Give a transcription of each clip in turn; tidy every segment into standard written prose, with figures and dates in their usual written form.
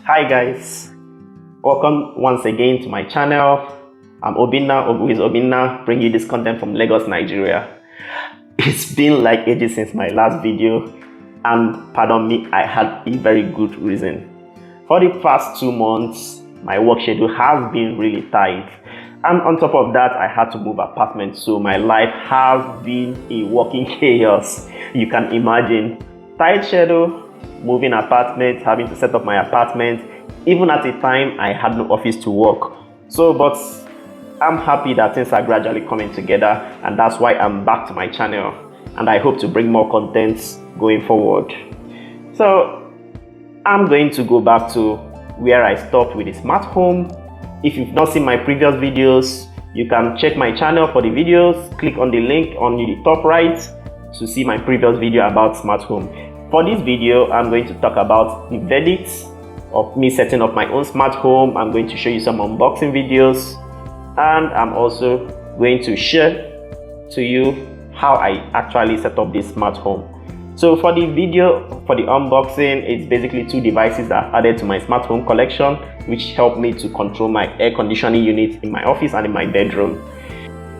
Hi guys, welcome once again to my channel. I'm Obinna, who is Obinna, bringing you this content from Lagos, Nigeria. It's been like ages since my last video, and pardon me, I had a very good reason. For the past 2 months, my work schedule has been really tight, and on top of that, I had to move apartment, so my life has been a working chaos. You can imagine, tight schedule, moving apartment, having to set up my apartment. Even at a time, I had no office to work. But I'm happy that things are gradually coming together, and that's why I'm back to my channel, and I hope to bring more contents going forward. So I'm going to go back to where I stopped with the smart home. If you've not seen my previous videos, you can check my channel for the videos. Click on the link on the top right to see my previous video about smart home. For this video, I'm going to talk about the verdicts of me setting up my own smart home. I'm going to show you some unboxing videos, and I'm also going to share to you how I actually set up this smart home. So for the video, for the unboxing, it's basically 2 devices that I've added to my smart home collection, which help me to control my air conditioning unit in my office and in my bedroom.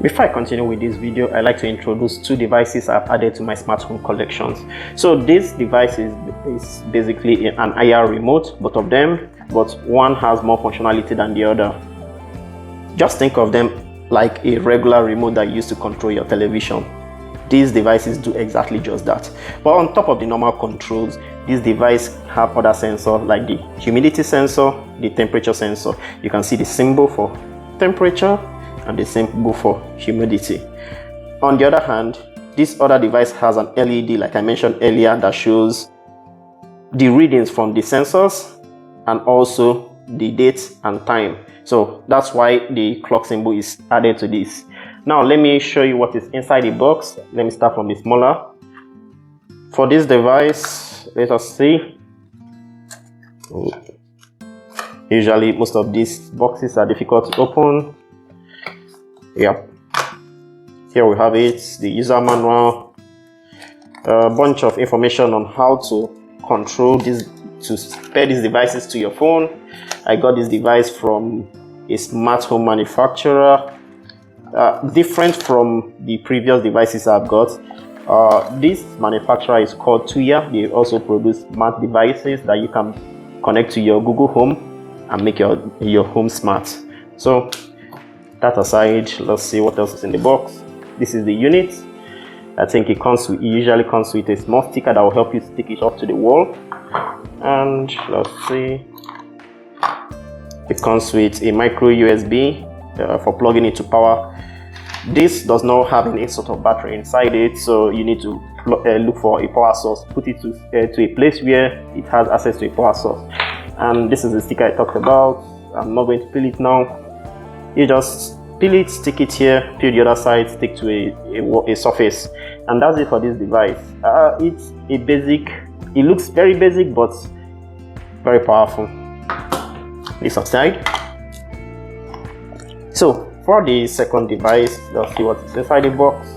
Before I continue with this video, I'd like to introduce 2 devices I've added to my smart home collections. So this device is basically an IR remote, both of them, but one has more functionality than the other. Just think of them like a regular remote that you use to control your television. These devices do exactly just that. But on top of the normal controls, this device have other sensors like the humidity sensor, the temperature sensor. You can see the symbol for temperature and the symbol for humidity. On the other hand, this other device has an LED, like I mentioned earlier, that shows the readings from the sensors and also the date and time. So that's why the clock symbol is added to this. Now let me show you what is inside the box. Let me start from the smaller. For this device, let us see. Usually most of these boxes are difficult to open. Yep, here we have it, the user manual, a bunch of information on how to control this, to pair these devices to your phone. I got this device from a smart home manufacturer, different from the previous devices I've got. This manufacturer is called Tuya. They also produce smart devices that you can connect to your Google Home and make your home smart. So that aside, let's see what else is in the box. This is the unit. I think it usually comes with a small sticker that will help you stick it up to the wall. And let's see, it comes with a micro USB for plugging it to power. This does not have any sort of battery inside it, so you need to look for a power source. Put it to a place where it has access to a power source. And this is the sticker I talked about. I'm not going to peel it now. You just peel it, stick it here, peel the other side, stick to a surface, and that's it for this device. It's a basic, it looks very basic but very powerful. This aside. So for the second device, let's see what is inside the box.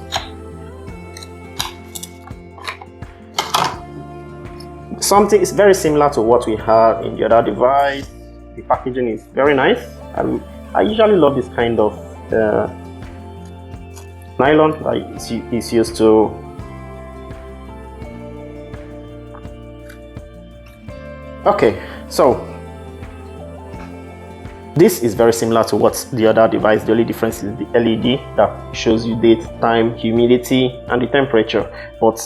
Something is very similar to what we have in the other device. The packaging is very nice. I usually love this kind of nylon that is used to so this is very similar to what the other device. The only difference is the LED that shows you date, time, humidity, and the temperature, but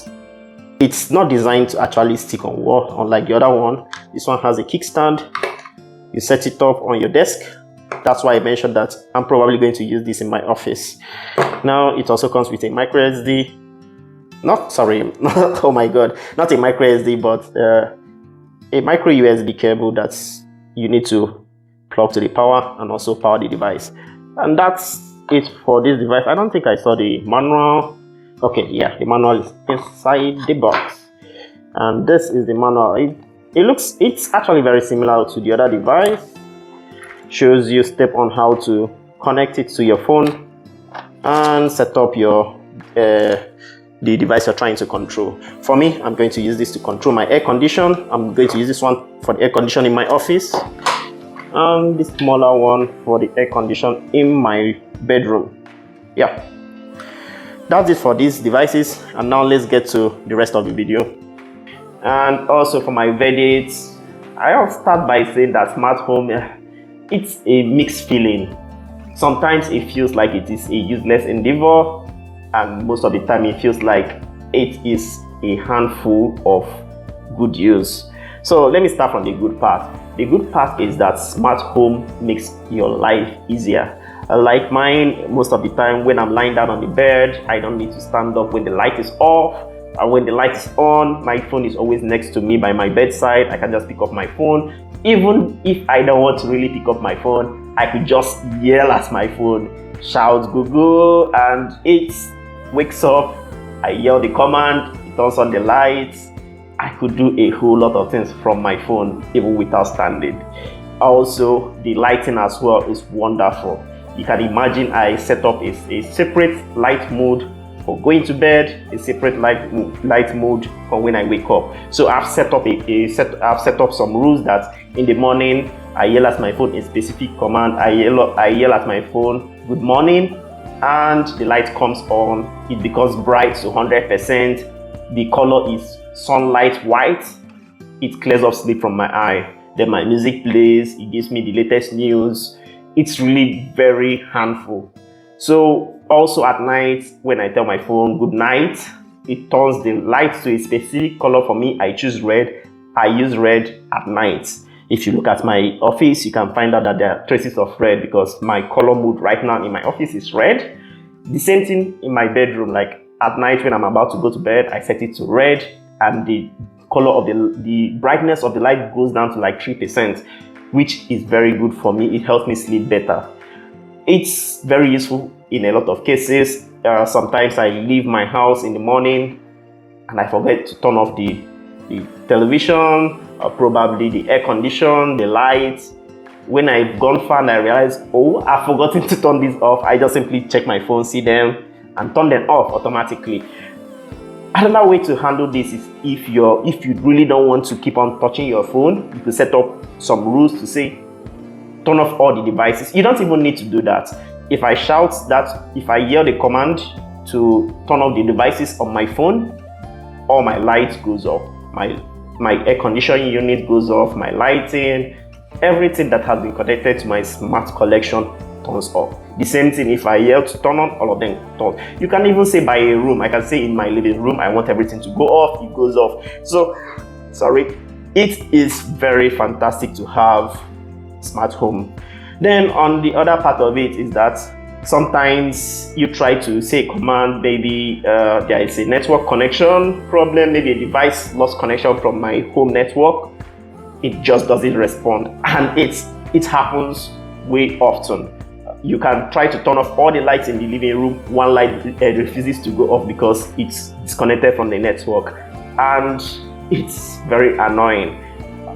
it's not designed to actually stick on wall unlike the other one. This one has a kickstand. You set it up on your desk. That's why I mentioned that I'm probably going to use this in my office. Now it also comes with a micro SD. Oh my god, not a micro SD, but a micro USB cable that you need to plug to the power and also power the device. And that's it for this device. I don't think I saw the manual. Okay, yeah, the manual is inside the box, and this is the manual. It's actually very similar to the other device. Shows you step on how to connect it to your phone and set up your the device you're trying to control. For me, I'm going to use this to control my air condition. I'm going to use this one for the air condition in my office, and the smaller one for the air condition in my bedroom. Yeah, that's it for these devices, and now let's get to the rest of the video. And also for my verdict, I'll start by saying that smart home, it's a mixed feeling. Sometimes it feels like it is a useless endeavor, and most of the time it feels like it is a handful of good use. So let me start from the good part. The good part is that smart home makes your life easier. Like mine, most of the time when I'm lying down on the bed, I don't need to stand up when the light is off. And when the light is on, my phone is always next to me by my bedside. I can just pick up my phone. Even if I don't want to really pick up my phone, I could just yell at my phone, shout Google, and it wakes up. I yell the command, it turns on the lights. I could do a whole lot of things from my phone even without standing. Also, the lighting as well is wonderful. You can imagine I set up a separate light mode for going to bed, a separate light mode for when I wake up. So I've set up some rules that in the morning I yell at my phone a specific command. I yell at my phone good morning, and the light comes on. It becomes bright to 100%. The color is sunlight white. It clears off sleep from my eye. Then my music plays. It gives me the latest news. It's really very handful. So also at night, when I tell my phone good night, it turns the light to a specific color for me. I choose red. I use red at night. If you look at my office, you can find out that there are traces of red because my color mood right now in my office is red. The same thing in my bedroom. Like at night when I'm about to go to bed, I set it to red, and the color of the brightness of the light goes down to like 3%, which is very good for me. It helps me sleep better. It's very useful in a lot of cases. Sometimes I leave my house in the morning and I forget to turn off the television, or probably the air condition, the lights. When I've gone far and I realize, oh, I've forgotten to turn this off, I just simply check my phone, see them, and turn them off automatically. Another way to handle this is if you really don't want to keep on touching your phone, you could set up some rules to say, turn off all the devices. You don't even need to do that. If I yell the command to turn off the devices on my phone, all my lights goes off. My air conditioning unit goes off, my lighting, everything that has been connected to my smart collection turns off. The same thing if I yell to turn on, all of them turn. You can even say by a room. I can say in my living room, I want everything to go off, it goes off. So, it is very fantastic to have smart home. Then on the other part of it is that sometimes you try to say a command, maybe there is a network connection problem, maybe a device lost connection from my home network. It just doesn't respond, and it happens way often. You can try to turn off all the lights in the living room, one light refuses to go off because it's disconnected from the network, and it's very annoying.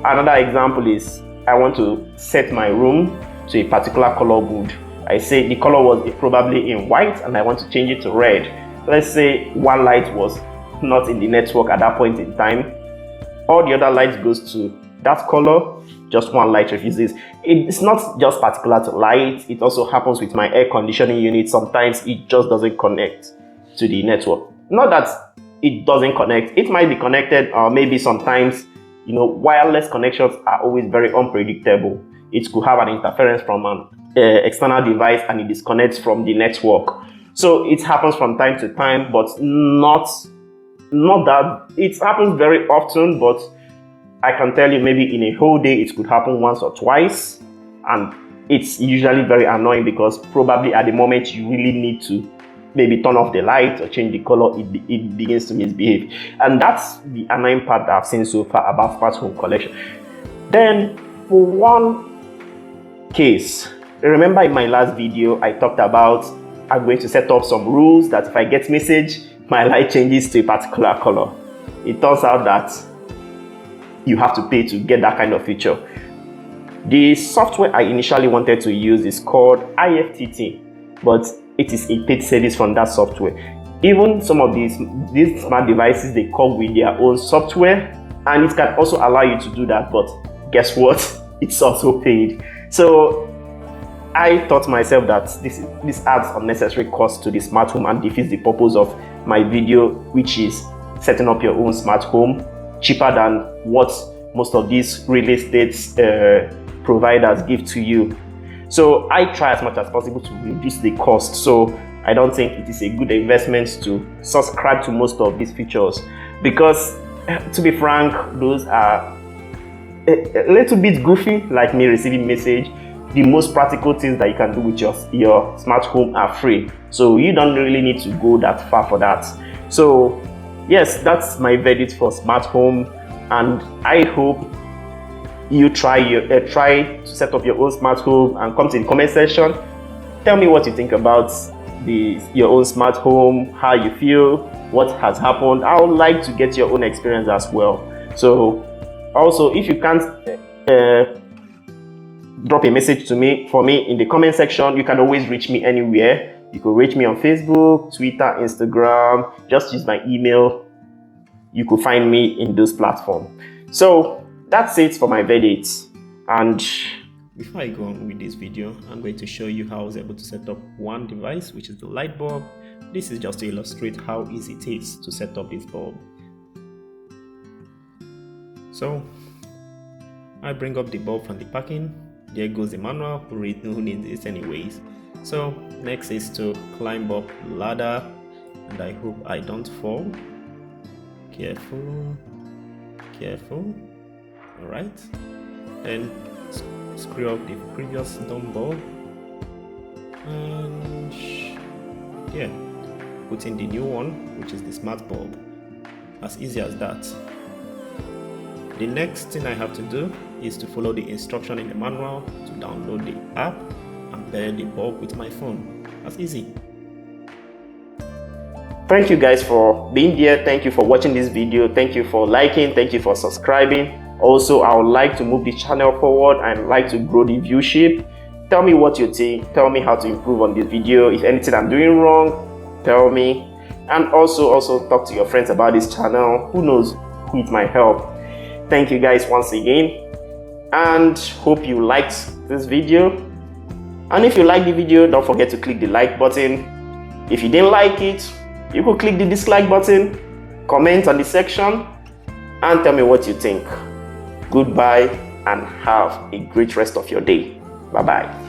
Another example is I want to set my room to a particular color mood. I say the color was probably in white and I want to change it to red. Let's say one light was not in the network at that point in time. All the other lights goes to that color, just one light refuses. It's not just particular to light, it also happens with my air conditioning unit. Sometimes it just doesn't connect to the network. Not that it doesn't connect, it might be connected, or maybe sometimes, wireless connections are always very unpredictable. It could have an interference from an external device and it disconnects from the network. So it happens from time to time, but not that it happens very often. But I can tell you, maybe in a whole day it could happen once or twice, and it's usually very annoying because probably at the moment you really need to maybe turn off the light or change the color, it begins to misbehave. And that's the annoying part that I've seen so far about smart home collection. Then for one case, remember in my last video I talked about I'm going to set up some rules that if I get message, my light changes to a particular color. It turns out that you have to pay to get that kind of feature. The software I initially wanted to use is called IFTT, but it is a paid service from that software. Even some of these smart devices, they come with their own software, and it can also allow you to do that. But guess what? It's also paid. So I thought to myself that this adds unnecessary cost to the smart home and defeats the purpose of my video, which is setting up your own smart home cheaper than what most of these real estate providers give to you. So I try as much as possible to reduce the cost. So I don't think it is a good investment to subscribe to most of these features, because to be frank, those are a little bit goofy, like me receiving message. The most practical things that you can do with your smart home are free, so you don't really need to go that far for that. So yes, that's my verdict for smart home, and I hope you try to set up your own smart home and come to the comment section. Tell me what you think about your own smart home, how you feel, what has happened. I would like to get your own experience as well. So also, if you can't drop a message for me in the comment section, you can always reach me anywhere. You can reach me on Facebook, Twitter, Instagram. Just use my email. You could find me in those platforms. So that's it for my verdict. And before I go on with this video, I'm going to show you how I was able to set up one device, which is the light bulb. This is just to illustrate how easy it is to set up this bulb. So I bring up the bulb from the packing. There goes the manual. Who needs this anyways? So next is to climb up ladder, and I hope I don't fall. Careful. All right, and screw up the previous dumb bulb, and yeah, put in the new one, which is the smart bulb. As easy as that. The next thing I have to do is to follow the instruction in the manual to download the app and pair the bulb with my phone. That's easy. Thank you guys for being here. Thank you for watching this video. Thank you for liking. Thank you for subscribing. Also, I would like to move the channel forward and like to grow the viewership. Tell me what you think. Tell me how to improve on this video. If anything I'm doing wrong, tell me. And also talk to your friends about this channel. Who knows who it might help. Thank you guys once again, and hope you liked this video. And if you like the video, don't forget to click the like button. If you didn't like it, you could click the dislike button, comment on the section, and tell me what you think. Goodbye and have a great rest of your day. Bye bye.